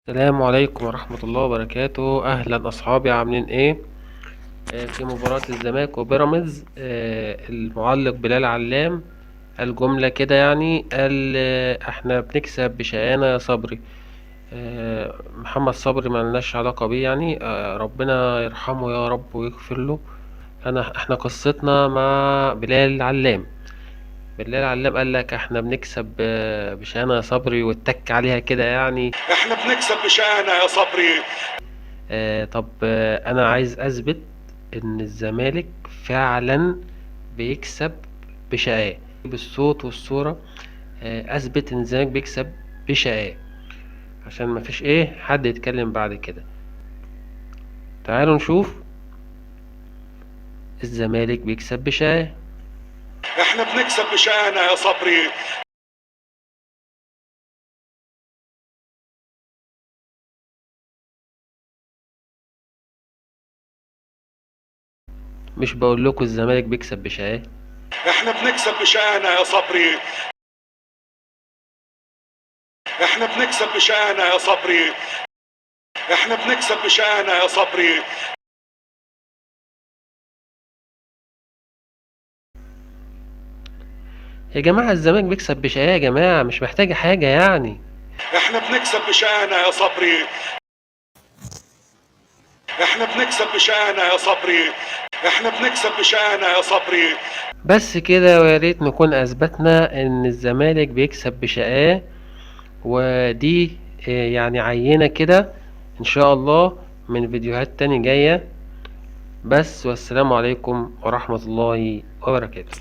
السلام عليكم ورحمة الله وبركاته. أهلا أصحابي، عاملين إيه؟ في مباراة الزمالك وبيراميدز، المعلق بلال علام قال جملة كده، يعني قال إحنا بنكسب بشقانا يا صبري. محمد صبري ملناش علاقة بيه، يعني ربنا يرحمه يا رب ويغفر له. إحنا قصتنا مع بلال علام. بلال علام قال لك إحنا بنكسب بشقانا يا صبري، واتك عليها كده يعني. احنا بنكسب بشقانا يا صبري. طب، انا عايز اثبت ان الزمالك فعلا بيكسب بشقاه بالصوت والصورة. اثبت ان الزمالك بيكسب بشقاه عشان ما فيش حد يتكلم بعد كده. تعالوا نشوف الزمالك بيكسب بشقاه. احنا بنكسب بشقانا يا صبري. مش بقول لكم الزمالك بيكسب بشقاه؟ احنا بنكسب بشقانا يا صبري. احنا بنكسب بشقانا يا صبري. احنا بنكسب بشقانا يا صبري. يا جماعة الزمالك بيكسب بشقاه يا جماعة، مش محتاجة حاجة يعني. احنا بنكسب بشقانا يا صبري. احنا بنكسب بشقانا يا صبري. احنا بنكسب بشقانا يا صبري. بس كده، ويا ريت نكون اثبتنا ان الزمالك بيكسب بشقاه. ودي يعني عينة كده ان شاء الله من فيديوهات تاني جاية. بس والسلام عليكم ورحمة الله وبركاته.